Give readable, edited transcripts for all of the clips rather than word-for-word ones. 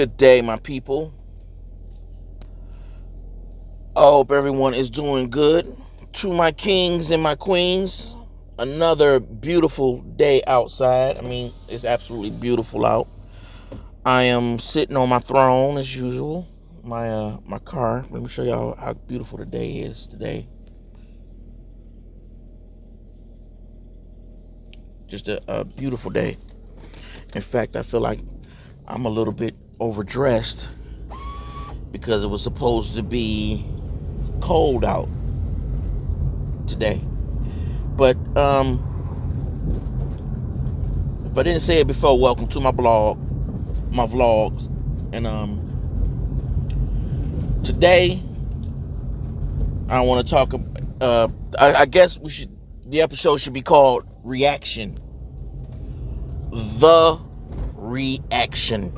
Good day, my people. I hope everyone is doing good. To my kings and my queens, another beautiful day outside. I mean, it's absolutely beautiful out. I am sitting on my throne as usual. My car. Let me show y'all how beautiful the day is today. Just a beautiful day. In fact, I feel like I'm a little bit overdressed because it was supposed to be cold out today. But if I didn't say it before, welcome to my vlogs. And today I want to talk. I guess the episode should be called Reaction. The reaction.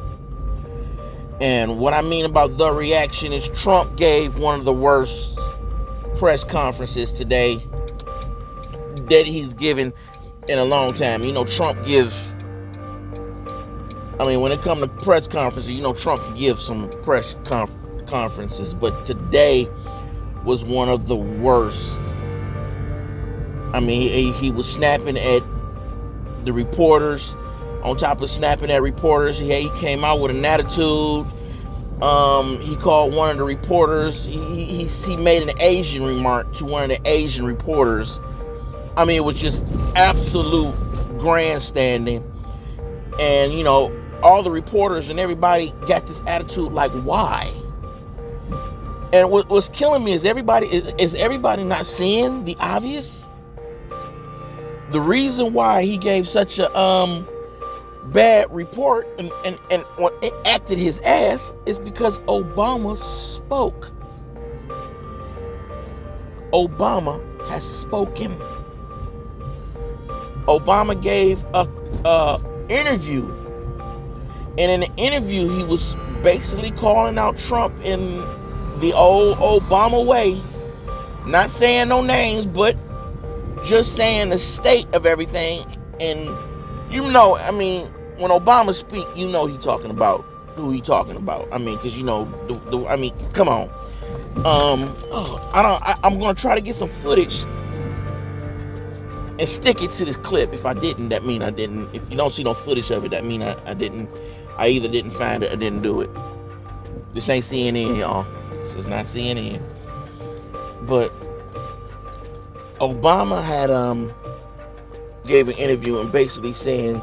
And what I mean about the reaction is Trump gave one of the worst press conferences today that he's given in a long time. You know, Trump gives, when it comes to press conferences, Trump can give some press conferences, but today was one of the worst. He was snapping at the reporters. On top of snapping at reporters, he came out with an attitude. He called one of the reporters. He made an Asian remark to one of the Asian reporters. It was just absolute grandstanding. And, all the reporters and everybody got this attitude like, why? And what's killing me is everybody not seeing the obvious? The reason why he gave such a bad report and it acted his ass is because Obama spoke. Obama has spoken. Obama gave a interview, and in the interview he was basically calling out Trump in the old Obama way, not saying no names, but just saying the state of everything. And when Obama speak, he talking about who he talking about. Because come on. I'm gonna try to get some footage and stick it to this clip. If I didn't, that mean I didn't. If you don't see no footage of it, that mean I didn't. I either didn't find it or didn't do it. This ain't CNN, y'all. This is not CNN. But Obama had gave an interview and basically saying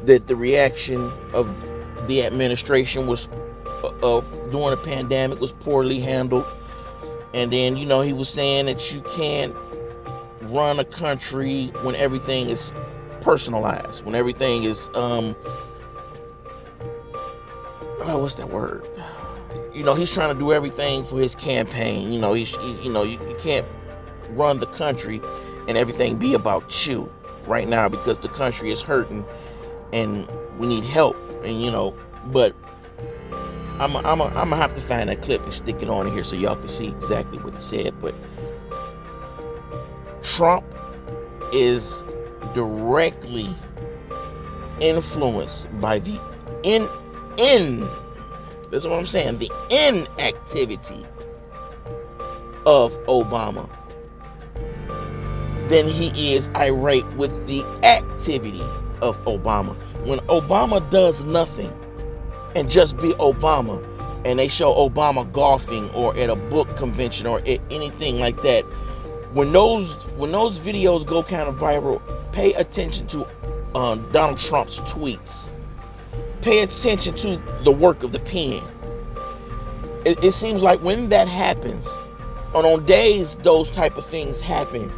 that the reaction of the administration was during the pandemic was poorly handled. And then he was saying that you can't run a country when everything is personalized, when everything is what's that word? He's trying to do everything for his campaign. You can't run the country and everything be about you right now, because the country is hurting and we need help. And but I'm gonna have to find that clip and stick it on here so y'all can see exactly what he said. But Trump is directly influenced by the that's what I'm saying, the inactivity of Obama, than he is irate with the activity of Obama. When Obama does nothing and just be Obama, and they show Obama golfing or at a book convention or at anything like that, when those videos go kind of viral, pay attention to Donald Trump's tweets. Pay attention to the work of the pen. It seems like when that happens, and on days those type of things happen,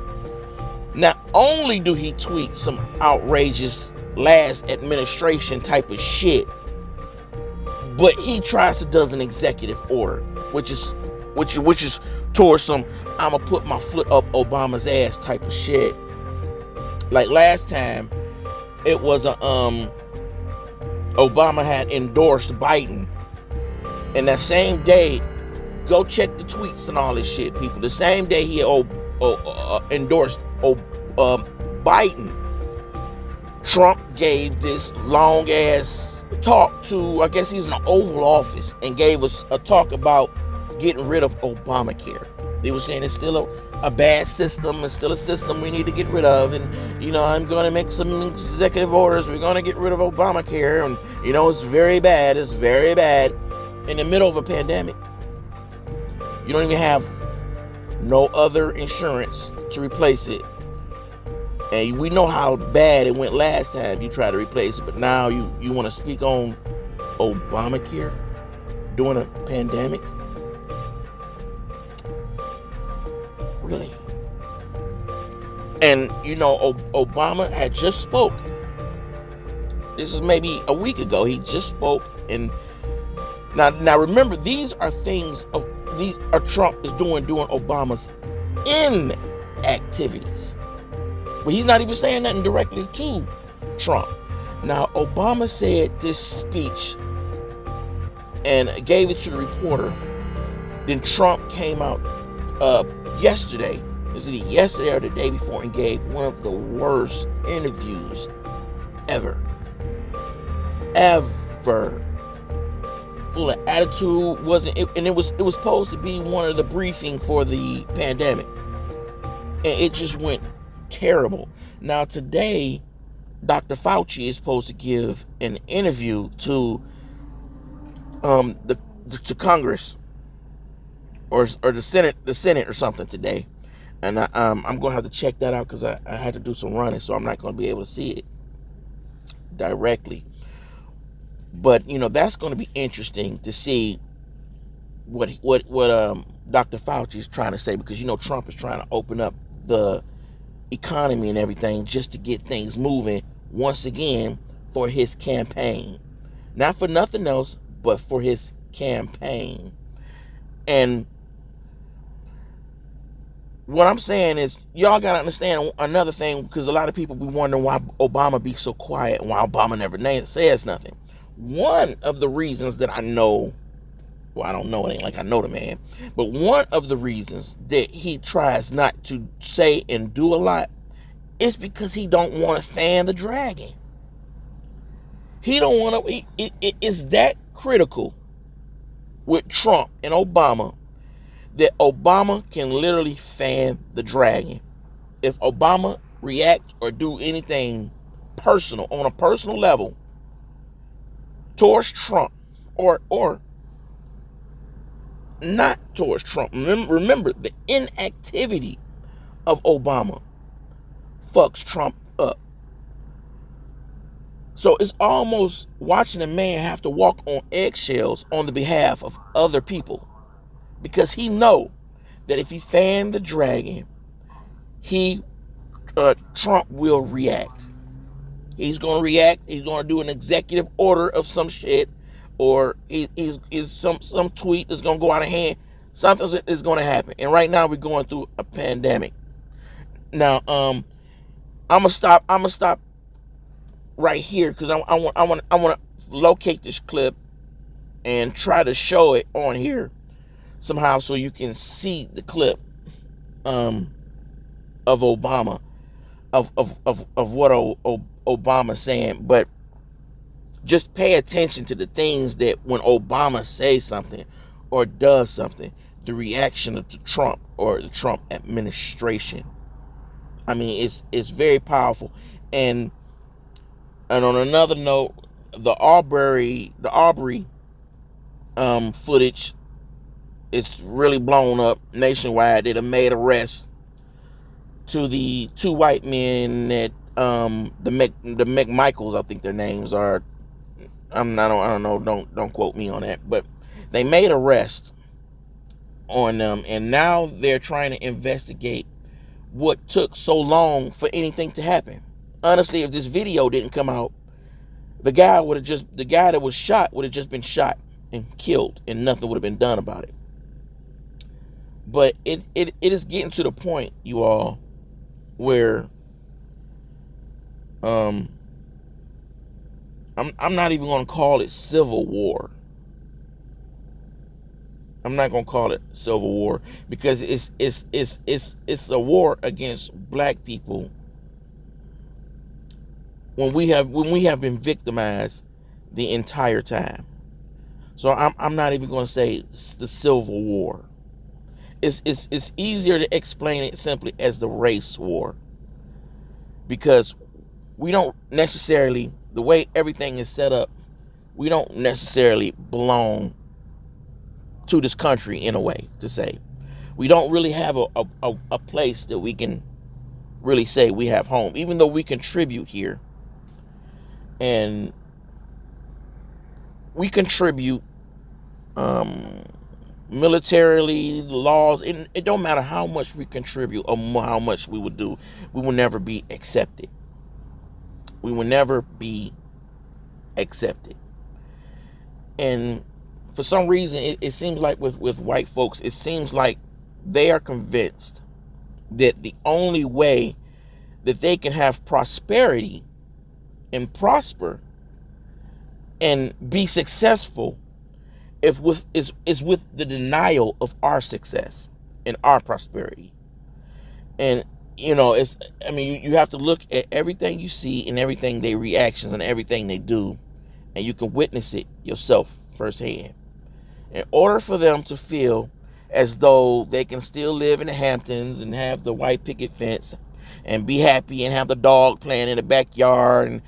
not only do he tweet some outrageous last administration type of shit, but he tries to does an executive order, which is towards some I'ma put my foot up Obama's ass type of shit. Like last time, it was Obama had endorsed Biden, and that same day, go check the tweets and all this shit, people. The same day he endorsed Biden, Trump gave this long ass talked to, I guess he's in the Oval Office, and gave us a talk about getting rid of Obamacare. They were saying it's still a bad system. It's still a system we need to get rid of. And, I'm going to make some executive orders. We're going to get rid of Obamacare. And, it's very bad. It's very bad. In the middle of a pandemic, you don't even have no other insurance to replace it. And we know how bad it went last time you tried to replace it. But now you want to speak on Obamacare during a pandemic? Really? And Obama had just spoke. This is maybe a week ago. He just spoke, and now remember, these are Trump is doing during Obama's inactivities. But he's not even saying nothing directly to Trump. Now, Obama said this speech and gave it to the reporter. Then Trump came out yesterday, was it yesterday or the day before, and gave one of the worst interviews ever. Full of attitude, and it was supposed to be one of the briefing for the pandemic, and it just went terrible. Now today, Dr. Fauci is supposed to give an interview to to Congress or the Senate or something today, and I'm going to have to check that out because I had to do some running, so I'm not going to be able to see it directly. But that's going to be interesting to see what Dr. Fauci is trying to say, because Trump is trying to open up the economy and everything just to get things moving once again for his campaign. Not for nothing else, but for his campaign. And what I'm saying is, y'all got to understand another thing, because a lot of people be wondering why Obama be so quiet and why Obama never says nothing. One of the reasons that I know, well, I don't know, it ain't like I know the man, but one of the reasons that he tries not to say and do a lot is because he don't want to fan the dragon. He don't want to, it is that critical with Trump and Obama that Obama can literally fan the dragon. If Obama react or do anything personal, on a personal level, towards Trump, or not towards Trump. Remember, the inactivity of Obama fucks Trump up. So it's almost watching a man have to walk on eggshells on the behalf of other people, because he know that if he fan the dragon, Trump will react. He's going to react. He's going to do an executive order of some shit, or he's some tweet that's going to go out of hand. Something is going to happen. And right now we're going through a pandemic. Now, I'm gonna stop right here, because I want to locate this clip and try to show it on here somehow so you can see the clip of Obama, of what Obama's saying. But just pay attention to the things that when Obama says something or does something, the reaction of the Trump or the Trump administration. I mean, it's very powerful. And on another note, the Aubrey footage is really blown up nationwide. They have made arrests to the two white men that the McMichaels, I think their names are. I don't know. Don't quote me on that. But they made arrests on them, and now they're trying to investigate what took so long for anything to happen. Honestly, if this video didn't come out, the guy that was shot would have just been shot and killed, and nothing would have been done about it. But it is getting to the point, you all, where I'm not even going to call it civil war. I'm not going to call it civil war, because it's a war against black people when we have been victimized the entire time. So I'm not even going to say the Civil War. It's easier to explain it simply as the race war, because we don't necessarily, the way everything is set up, we don't necessarily belong to this country in a way to say. We don't really have a place that we can really say we have home, even though we contribute here. And we contribute um, militarily, laws. It don't matter how much we contribute or how much we would do, we will never be accepted. We will never be accepted. And for some reason, it seems like with white folks, it seems like they are convinced that the only way that they can have prosperity and prosper and be successful is with the denial of our success and our prosperity. And it's, I mean, you have to look at everything you see and everything they reactions and everything they do, and you can witness it yourself firsthand. In order for them to feel as though they can still live in the Hamptons and have the white picket fence and be happy and have the dog playing in the backyard, and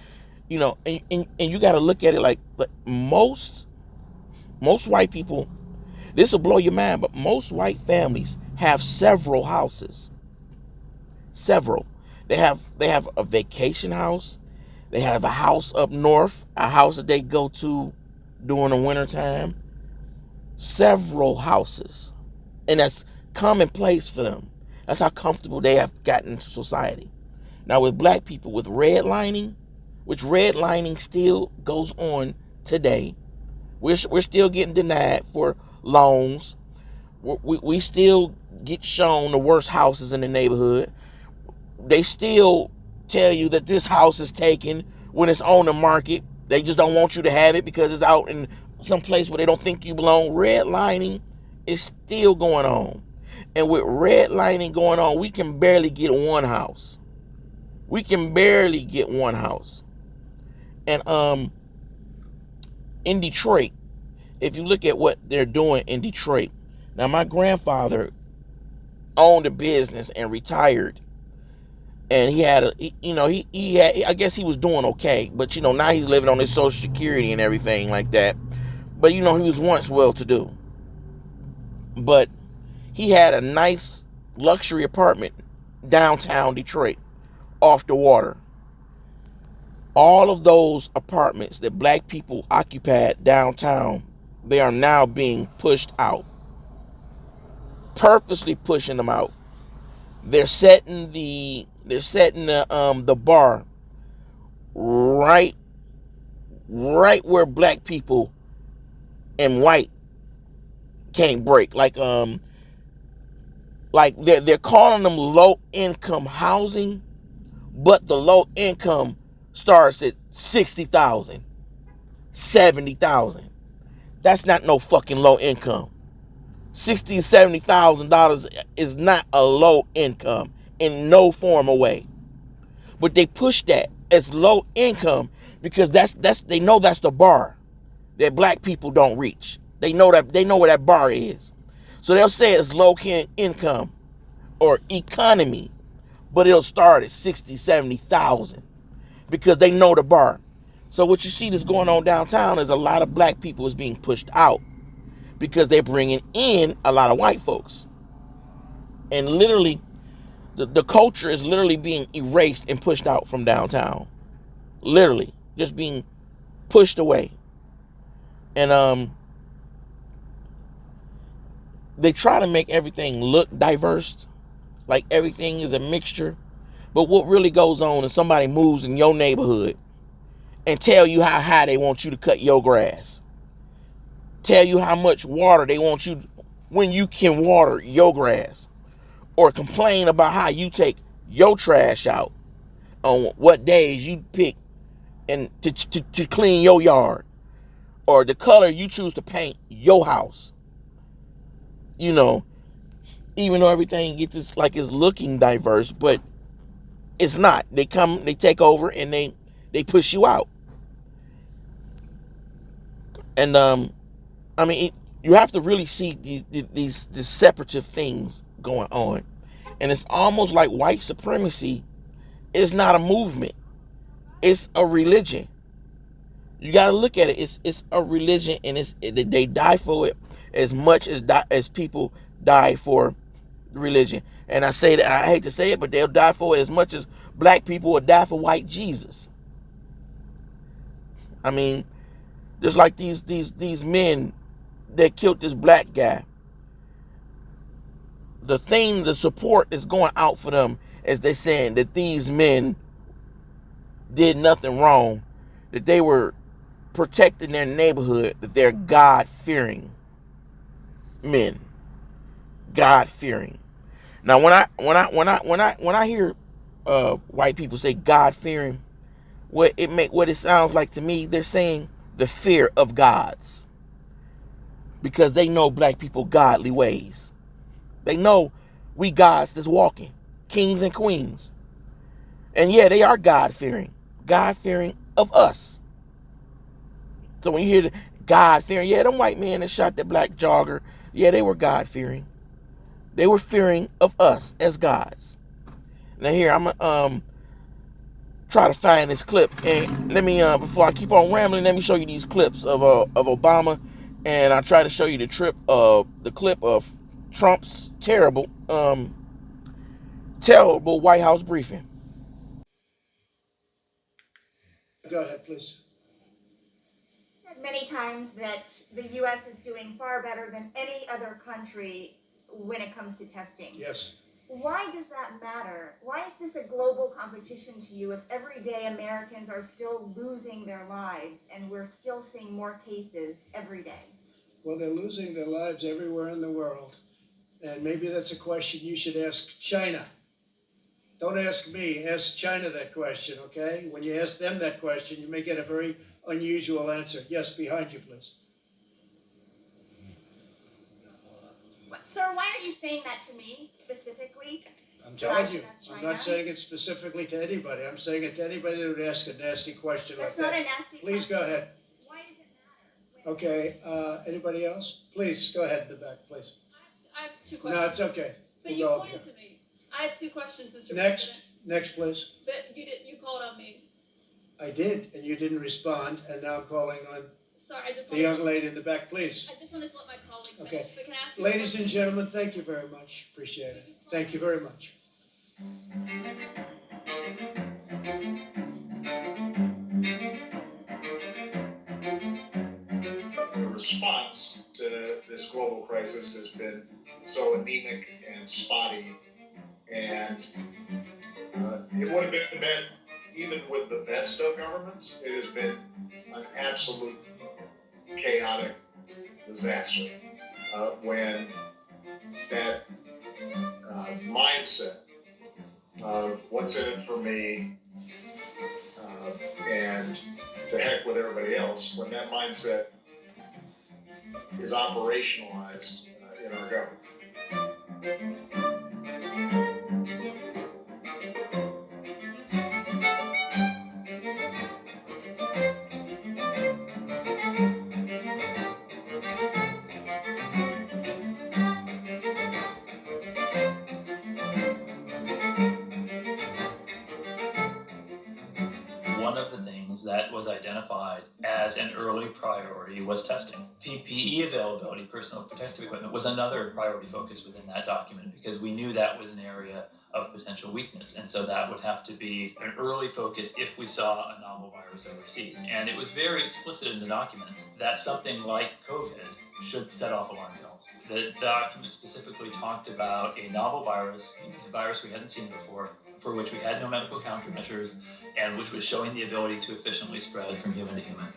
and you got to look at it like, but most white people, this will blow your mind, but most white families have several houses. Several. They have a vacation house. They have a house up north, a house that they go to during the winter time. Several houses. And that's commonplace for them. That's how comfortable they have gotten into society. Now with black people, with redlining, which redlining still goes on today, we're still getting denied for loans. We still get shown the worst houses in the neighborhood. They still tell you that this house is taken when it's on the market. They just don't want you to have it because it's out in some place where they don't think you belong. Redlining is still going on. And with redlining going on, we can barely get one house. We can barely get one house. And in Detroit, if you look at what they're doing in Detroit, now my grandfather owned a business and retired, and he had he had, I guess he was doing okay, but now he's living on his Social Security and everything like that. But he was once well to do. But he had a nice luxury apartment downtown Detroit, off the water. All of those apartments that black people occupied downtown, they are now being pushed out. Purposely pushing them out. They're setting the bar right where black people and white can't break. Like they're calling them low income housing, but the low income starts at 60,000, 70,000. That's not no fucking low income. $60,000-$70,000 is not a low income in no form or way. But they push that as low income because that's they know that's the bar that black people don't reach. They know where that bar is. So they'll say it's low income or economy, but it'll start at 60, 70,000 because they know the bar. So what you see that's going on downtown is a lot of black people is being pushed out because they're bringing in a lot of white folks. And literally, the culture is literally being erased and pushed out from downtown. Literally, just being pushed away. And they try to make everything look diverse, like everything is a mixture. But what really goes on is somebody moves in your neighborhood and tell you how high they want you to cut your grass. Tell you how much water they want you when you can water your grass. Or complain about how you take your trash out on what days you pick and to clean your yard. Or the color you choose to paint your house. Even though everything gets this, like, it's looking diverse, but it's not. They take over and they push you out. And I mean, you have to really see these separative things going on, and it's almost like white supremacy is not a movement; it's a religion. You got to look at it. It's a religion, and they die for it as much as people die for religion. And I say that, I hate to say it, but they'll die for it as much as black people would die for white Jesus. I mean, just like these men that killed this black guy. The support is going out for them as they saying that these men did nothing wrong, that they were protecting their neighborhood, that they're God fearing men, God fearing. Now, when I hear white people say God fearing, what it sounds like to me, they're saying the fear of gods, because they know black people godly ways. They know we gods that's walking, kings and queens. And yeah, they are God fearing of us. So when you hear the God fearing, yeah, them white men that shot that black jogger, yeah, they were God fearing. They were fearing of us as gods. Now here, I'm gonna try to find this clip, and let me before I keep on rambling, let me show you these clips of Obama, and I try to show you the clip of Trump's terrible White House briefing. Go ahead, please. Many times that the U.S. is doing far better than any other country when it comes to testing. Yes. Why does that matter? Why is this a global competition to you if every day Americans are still losing their lives and we're still seeing more cases every day? Well, they're losing their lives everywhere in the world. And maybe that's a question you should ask China. Don't ask me, ask China that question, okay? When you ask them that question, you may get a very unusual answer. Yes, behind you, please. Sir, why are you saying that to me specifically? I'm telling you, I'm not saying it specifically to anybody. I'm saying it to anybody that would ask a nasty question like that. That's not a nasty question. Please go ahead. Why does it matter? Okay, anybody else? Please, go ahead in the back, please. I have two questions. No, it's okay. But you pointed to me. I have two questions, Mr. President. Next, please. But you called on me. I did, and you didn't respond, and now I'm calling on Sorry, I just the wanted young lady in the back, please. I just wanted to let my colleague finish. Okay. But can I ask you Ladies and gentlemen, thank you very much. Appreciate it. Thank you very much. The response to this global crisis has been so anemic and spotty, and it would have been bad even with the best of governments. It has been an absolute chaotic disaster when that mindset of what's in it for me and to heck with everybody else, when that mindset is operationalized in our government. One of the things that was identified as an early priority was testing. PPE availability, personal protective equipment, was another priority focus within that document because we knew that was an area of potential weakness. And so that would have to be an early focus if we saw a novel virus overseas. And it was very explicit in the document that something like COVID should set off alarm bells. The document specifically talked about a novel virus, a virus we hadn't seen before, for which we had no medical countermeasures, and which was showing the ability to efficiently spread from human to human.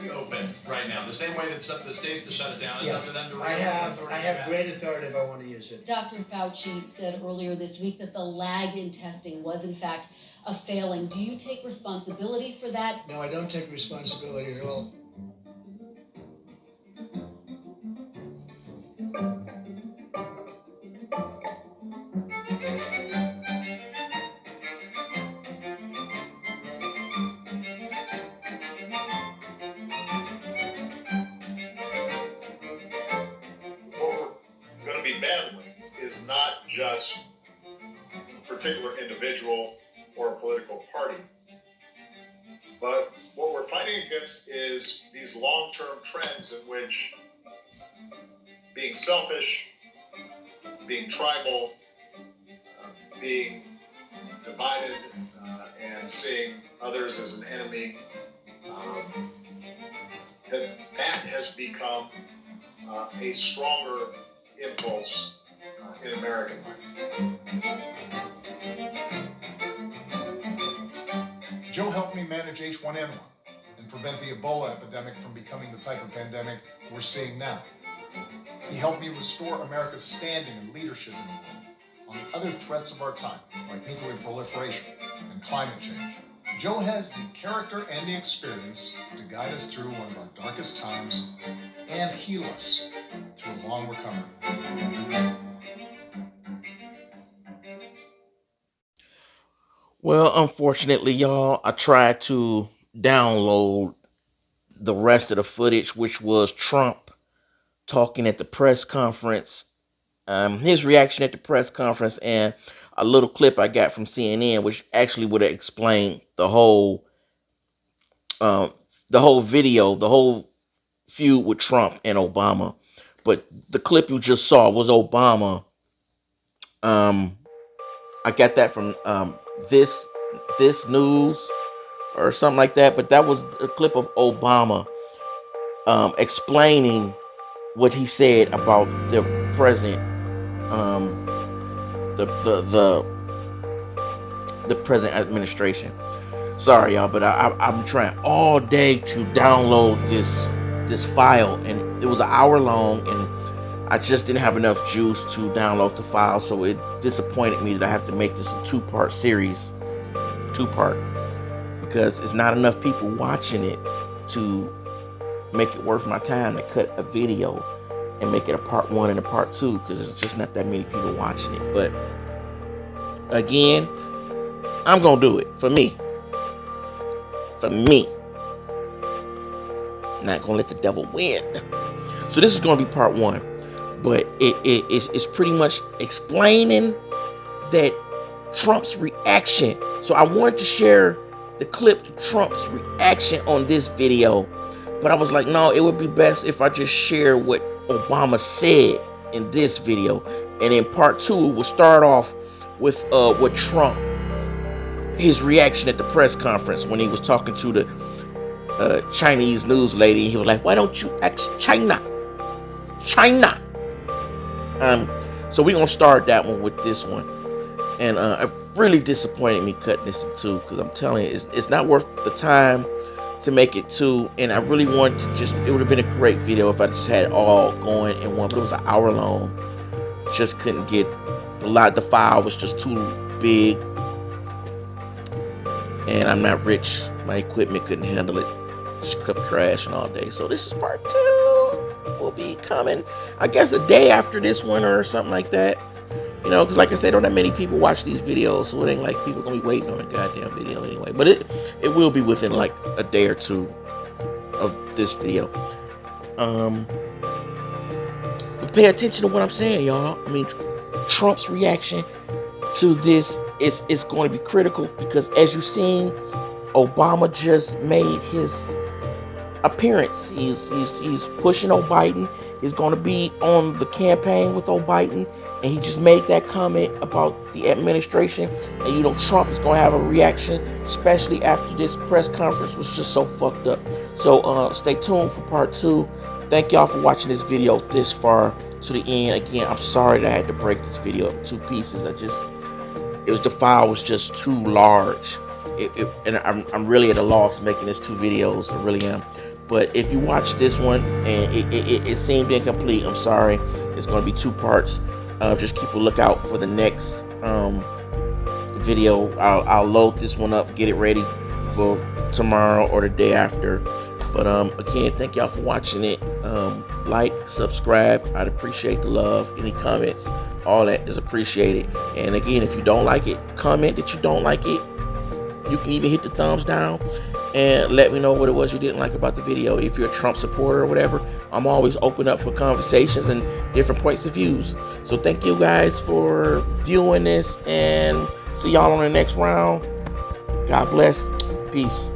Reopen right now, the same way that it's up to the states to shut it down, it's up to them to reopen. I have great authority if I want to use it. Dr. Fauci said earlier this week that the lag in testing was in fact a failing. Do you take responsibility for that? No, I don't take responsibility at all. battling is not just a particular individual or a political party. But what we're fighting against is these long-term trends in which being selfish, being tribal, being divided, and seeing others as an enemy, that has become a stronger impulse in American life. Joe helped me manage H1N1 and prevent the Ebola epidemic from becoming the type of pandemic we're seeing now. He helped me restore America's standing and leadership in the world on the other threats of our time, like nuclear proliferation and climate change. Joe has the character and the experience to guide us through one of our darkest times and heal us through a long recovery. Well, unfortunately, y'all, I tried to download the rest of the footage, which was Trump talking at the press conference, his reaction at the press conference, and a little clip I got from CNN, which actually would have explained the whole video, the whole feud with Trump and Obama. But the clip you just saw was Obama. I got that from this news or something like that. But that was a clip of Obama explaining what he said about the present, the present administration. Sorry, y'all, but I'm trying all day to download this file, and it was an hour long, and I just didn't have enough juice to download the file, so it disappointed me that I have to make this a two-part series, because it's not enough people watching it to make it worth my time to cut a video and make it a part 1 and a part 2, because it's just not that many people watching it. But again, I'm gonna do it for me. Not gonna let the devil win. So this is gonna be part 1, but it's pretty much explaining that Trump's reaction. So I wanted to share the clip to Trump's reaction on this video, but I was like, no, it would be best if I just share what Obama said in this video, and in part 2 we'll start off with what Trump, his reaction at the press conference when he was talking to the Chinese news lady. He was like, why don't you ask China? So we're gonna start that one with this one, and it really disappointed me cutting this in 2, because I'm telling you, it's not worth the time to make it 2, and I really wanted to just, it would have been a great video if I just had it all going in one, but it was an hour long. Just couldn't get the file was just too big, and I'm not rich. My equipment couldn't handle it. Just kept crashing all day. So this is part 2. Will be coming, I guess, a day after this one or something like that. You know, because like I said, don't that many people watch these videos, so it ain't like people gonna be waiting on a goddamn video anyway. But it will be within like a day or 2 of this video. But pay attention to what I'm saying, y'all. I mean, Trump's reaction to this is going to be critical, because as you've seen, Obama just made his appearance. He's pushing Biden. He's going to be on the campaign with Biden, and he just made that comment about the administration. And you know, Trump is going to have a reaction, especially after this press conference was just so fucked up. So stay tuned for part 2. Thank y'all for watching this video this far to the end. Again, I'm sorry that I had to break this video up in 2 pieces. The file was just too large. And I'm really at a loss making this 2 videos. I really am. But if you watch this one and it seemed incomplete, I'm sorry. It's going to be 2 parts. Just keep a lookout for the next video. I'll load this one up, get it ready for tomorrow or the day after. But again, thank y'all for watching it. Like, subscribe. I'd appreciate the love. Any comments, all that is appreciated. And again, if you don't like it, comment that you don't like it. You can even hit the thumbs down and let me know what it was you didn't like about the video. If you're a Trump supporter or whatever, I'm always open up for conversations and different points of views. So thank you guys for viewing this, and see y'all on the next round. God bless. Peace.